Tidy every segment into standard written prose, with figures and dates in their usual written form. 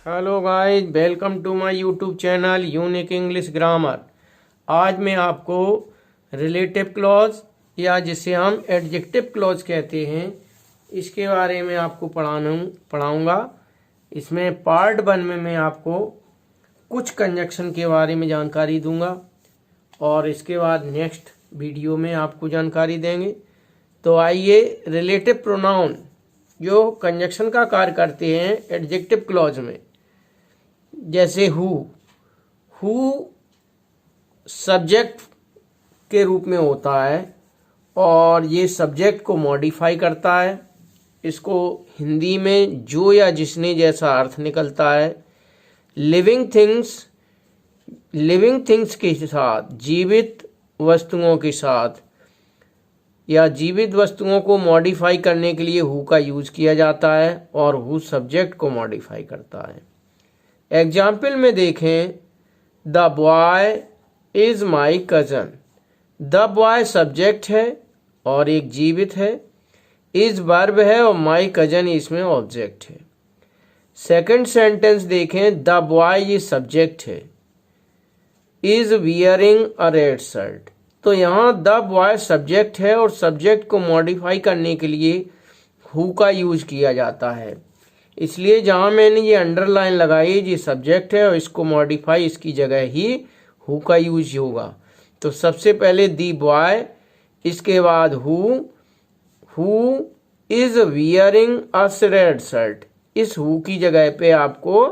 Hello guys, welcome to my YouTube channel unique English grammar. आज मैं आपको relative clause या जिसे हम एडजेक्टिव क्लॉज कहते हैं इसके बारे में आपको पढ़ाऊंगा। इसमें पार्ट 1 में मैं आपको कुछ कंजक्शन के बारे में जानकारी दूंगा और इसके बाद नेक्स्ट वीडियो में आपको जानकारी देंगे। तो आइए, रिलेटिव प्रोनाउन जो कंजक्शन का कार्य करते हैं एडजेक्टिव क्लॉज में, जैसे हु सब्जेक्ट के रूप में होता है और ये सब्जेक्ट को मॉडिफाई करता है। इसको हिंदी में जो या जिसने जैसा अर्थ निकलता है। लिविंग थिंग्स के साथ, जीवित वस्तुओं के साथ या जीवित वस्तुओं को मॉडिफाई करने के लिए हु का यूज किया जाता है और हु सब्जेक्ट को मॉडिफाई करता है। एग्जाम्पल में देखें, the boy is my cousin. The boy subject है और एक जीवित है, इज वर्ब है और माई कजन इसमें ऑब्जेक्ट है। सेकंड सेंटेंस देखें, द बॉय ये सब्जेक्ट है, is wearing a red shirt. तो यहाँ द बॉय सब्जेक्ट है और सब्जेक्ट को मॉडिफाई करने के लिए हु का यूज किया जाता है। इसलिए जहाँ मैंने ये अंडरलाइन लगाई, ये सब्जेक्ट है और इसको मॉडिफाई इसकी जगह ही हु का यूज होगा। तो सबसे पहले दी बॉय, इसके बाद who is wearing a red shirt. इस हु की जगह पे आपको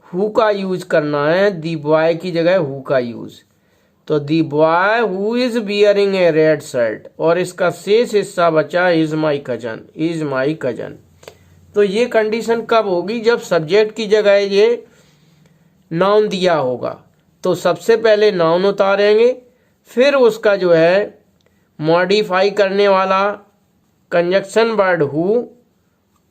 हु का यूज करना है, दी बॉय की जगह हु का यूज। तो दी boy who is wearing A red shirt और इसका शेष हिस्सा बचा इज माई कजन। तो ये कंडीशन कब होगी? जब सब्जेक्ट की जगह ये नाउन दिया होगा। तो सबसे पहले नाउन उतारेंगे, फिर उसका जो है मॉडिफाई करने वाला कंजक्शन वर्ड हु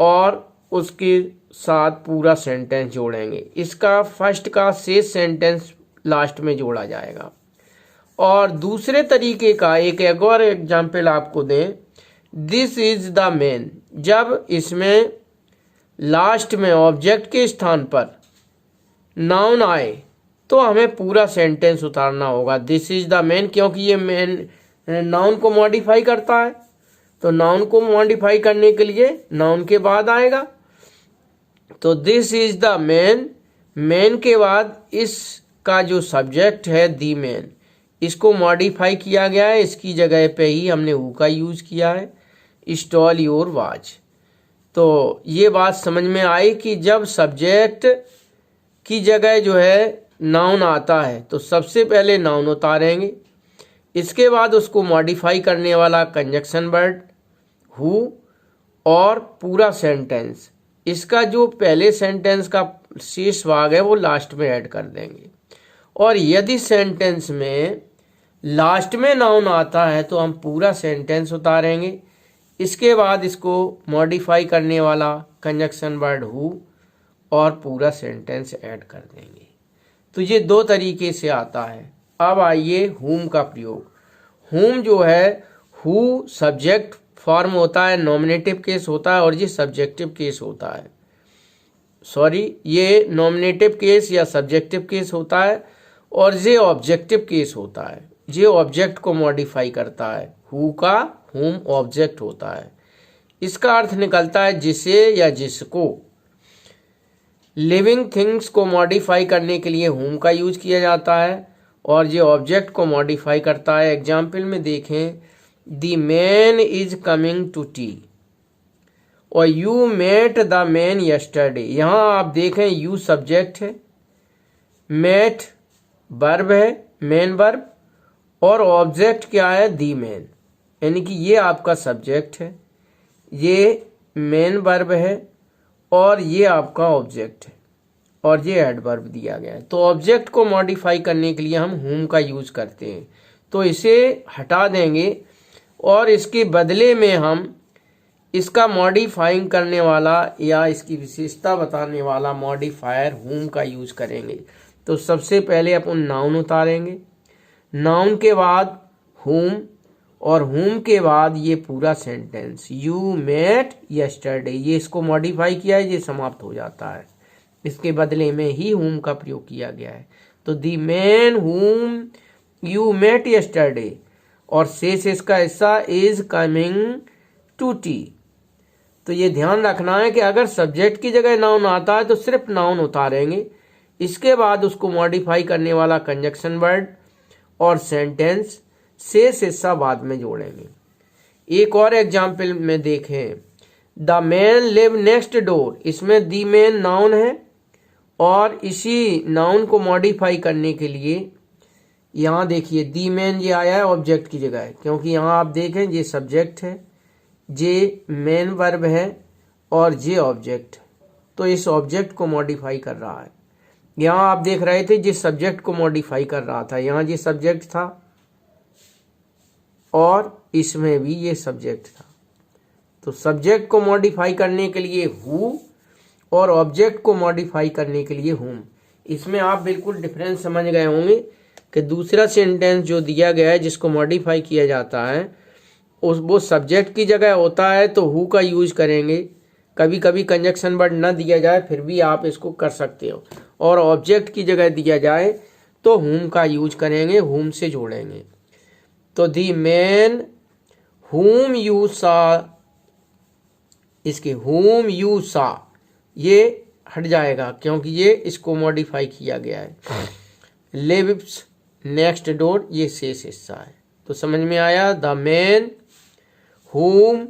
और उसके साथ पूरा सेंटेंस जोड़ेंगे। इसका फर्स्ट का शेष सेंटेंस लास्ट में जोड़ा जाएगा। और दूसरे तरीके का एक और एग्जाम्पल आपको दें, दिस इज द मैन। जब इसमें लास्ट में ऑब्जेक्ट के स्थान पर नाउन आए तो हमें पूरा सेंटेंस उतारना होगा, दिस इज द मैन, क्योंकि ये मैन नाउन को मॉडिफाई करता है। तो नाउन को मॉडिफाई करने के लिए नाउन के बाद आएगा। तो this is the man, man के बाद इसका जो सब्जेक्ट है दी मैन, इसको मॉडिफाई किया गया है। इसकी जगह पे ही हमने हु का यूज किया है, स्टॉल योर वॉच। तो ये बात समझ में आई कि जब सब्जेक्ट की जगह जो है नाउन आता है तो सबसे पहले नाउन उतारेंगे, इसके बाद उसको मॉडिफाई करने वाला कंजक्शन वर्ड हु और पूरा सेंटेंस। इसका जो पहले सेंटेंस का शेष भाग है वो लास्ट में ऐड कर देंगे। और यदि सेंटेंस में लास्ट में नाउन आता है तो हम पूरा सेंटेंस उतारेंगे, इसके बाद इसको मॉडिफाई करने वाला कंजक्शन वर्ड हु और पूरा सेंटेंस ऐड कर देंगे। तो ये दो तरीके से आता है। अब आइए हुम का प्रयोग। हुम जो है, हु सब्जेक्ट फॉर्म होता है, नॉमिनेटिव केस होता है और ये सब्जेक्टिव केस होता है। ये नॉमिनेटिव केस या सब्जेक्टिव केस होता है और ये ऑब्जेक्टिव केस होता है। ये ऑब्जेक्ट को मॉडिफाई करता है, हु का हुम ऑब्जेक्ट होता है। इसका अर्थ निकलता है जिसे या जिसको। लिविंग थिंग्स को मॉडिफाई करने के लिए हुम का यूज किया जाता है और ये ऑब्जेक्ट को मॉडिफाई करता है। एग्जाम्पल में देखें, the man is coming to tea और you met the man yesterday. यहाँ आप देखें यू सब्जेक्ट है, मेट वर्ब है, मेन वर्ब, और ऑब्जेक्ट क्या है? दी मैन, यानी कि ये आपका सब्जेक्ट है, ये मेन वर्ब है और ये आपका ऑब्जेक्ट है और ये एडवर्ब दिया गया है। तो ऑब्जेक्ट को मॉडिफाई करने के लिए हम हुम का यूज करते हैं। तो इसे हटा देंगे और इसके बदले में हम इसका मॉडिफाइंग करने वाला या इसकी विशेषता बताने वाला मॉडिफायर हुम का यूज करेंगे। तो सबसे पहले अपन नाउन उतारेंगे, नाउन के बाद हुम और हुम के बाद ये पूरा सेंटेंस, यू मेट यस्टरडे, ये इसको मॉडिफाई किया है, ये समाप्त हो जाता है। इसके बदले में ही whom का प्रयोग किया गया है। तो the man whom you met yesterday और शेष इसका हिस्सा इज कमिंग टू टी। तो ये ध्यान रखना है कि अगर सब्जेक्ट की जगह नाउन आता है तो सिर्फ नाउन उतारेंगे, इसके बाद उसको मॉडिफाई करने वाला कंजक्शन वर्ड और सेंटेंस शेष हिस्सा बाद में जोड़ेंगे। एक और एग्जाम्पल में देखें, the man live next door. इसमें द मैन नाउन है और इसी नाउन को मॉडिफाई करने के लिए यहाँ देखिए दी मैन ये आया है ऑब्जेक्ट की जगह है, क्योंकि यहाँ आप देखें ये सब्जेक्ट है, जे मेन वर्ब है और जे ऑब्जेक्ट, तो इस ऑब्जेक्ट को मॉडिफाई कर रहा है। यहाँ आप देख रहे थे जिस सब्जेक्ट को मॉडिफाई कर रहा था, यहाँ ये सब्जेक्ट था और इसमें भी ये सब्जेक्ट था। तो सब्जेक्ट को मॉडिफाई करने के लिए हु और ऑब्जेक्ट को मॉडिफाई करने के लिए हुम। इसमें आप बिल्कुल डिफरेंस समझ गए होंगे कि दूसरा सेंटेंस जो दिया गया है जिसको मॉडिफाई किया जाता है वो सब्जेक्ट की जगह होता है तो हु का यूज करेंगे। कभी कभी कंजक्शन वर्ड ना दिया जाए फिर भी आप इसको कर सकते हो, और ऑब्जेक्ट की जगह दिया जाए तो हुम का यूज करेंगे, हुम से जोड़ेंगे। तो दी मैन हुम यू सा, इसके हुम यू सा ये हट जाएगा क्योंकि ये इसको मॉडिफाई किया गया है। लिव्स नेक्स्ट डोर ये शेष हिस्सा है। तो समझ में आया, द मैन हुम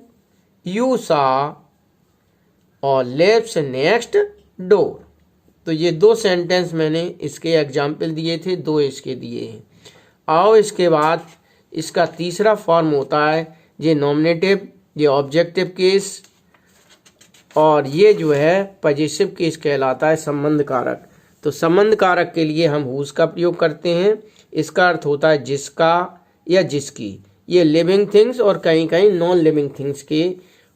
यू सा और लिव्स नेक्स्ट डोर। तो ये दो सेंटेंस मैंने इसके एग्जाम्पल दिए थे, दो इसके दिए हैं। आओ इसके बाद इसका तीसरा फॉर्म होता है ये नॉमिनेटिव, ये ऑब्जेक्टिव केस और ये जो है पजेसिव केस कहलाता है, संबंध कारक। तो संबंध कारक के लिए हम हुज का प्रयोग करते हैं। इसका अर्थ होता है जिसका या जिसकी। ये लिविंग थिंग्स और कहीं कहीं नॉन लिविंग थिंग्स के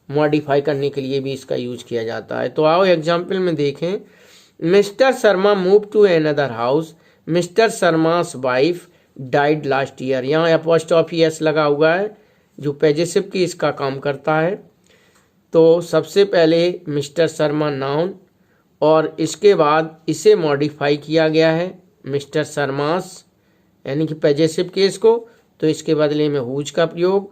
मॉडिफाई करने के लिए भी इसका यूज किया जाता है। तो आओ एग्जाम्पल में देखें, mister Sharma move to another house. Mister Sharma's wife died last year. यहाँ अपॉस्ट्रोफी एस लगा हुआ है जो पजेसिव की इसका काम करता है। तो सबसे पहले मिस्टर शर्मा नाउन और इसके बाद इसे मॉडिफाई किया गया है मिस्टर शर्मास यानी कि पजेसिव केस को, तो इसके बदले में हुज का प्रयोग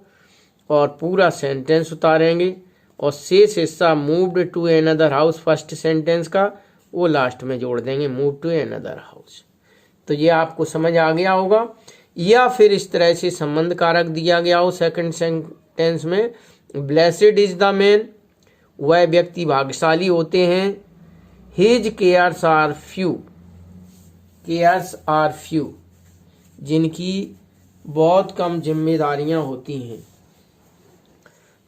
और पूरा सेंटेंस उतारेंगे और शेष हिस्सा moved to another house first sentence का वो लास्ट में जोड़ देंगे, मूव टू अनदर हाउस। तो ये आपको समझ आ गया होगा। या फिर इस तरह से संबंध कारक दिया गया हो सेकंड सेंटेंस में, ब्लेसेड इज द मैन, वह व्यक्ति भाग्यशाली होते हैं। His cares are few, cares are few, जिनकी बहुत कम जिम्मेदारियां होती हैं।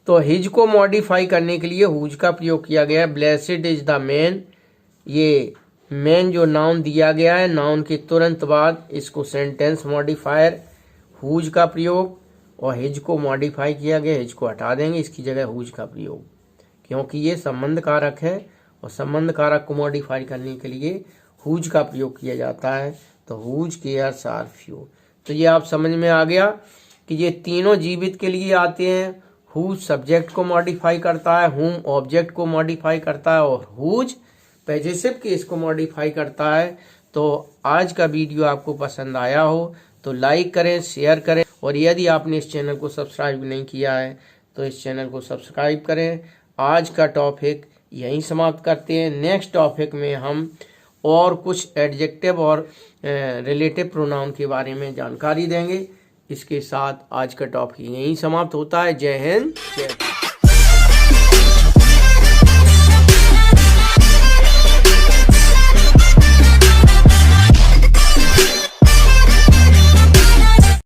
तो हिज को मॉडिफाई करने के लिए हुज का प्रयोग किया गया है। ब्लेसेड इज द मैन, ये मैन जो नाउन दिया गया है, नाउन के तुरंत बाद इसको सेंटेंस मॉडिफायर हुज का प्रयोग, और हिज को मॉडिफाई किया गया, हिज को हटा देंगे, इसकी जगह हुज का प्रयोग, क्योंकि ये संबंध कारक है और संबंध कारक को मॉडिफाई करने के लिए हुज का प्रयोग किया जाता है। तो हुज केयर्स आर फ्यू। तो ये आप समझ में आ गया कि ये तीनों जीवित के लिए आते हैं। हुज सब्जेक्ट को मॉडिफाई करता है, हुम ऑब्जेक्ट को मॉडिफाई करता है और हुज पजेसिव केस को मॉडिफाई करता है। तो आज का वीडियो आपको पसंद आया हो तो लाइक करें, शेयर करें, और यदि आपने इस चैनल को सब्सक्राइब नहीं किया है तो इस चैनल को सब्सक्राइब करें। आज का टॉपिक यहीं समाप्त करते हैं। नेक्स्ट टॉपिक में हम और कुछ एडजेक्टिव और रिलेटिव प्रोनाउन के बारे में जानकारी देंगे। इसके साथ आज का टॉपिक यहीं समाप्त होता है। जय हिंद, जय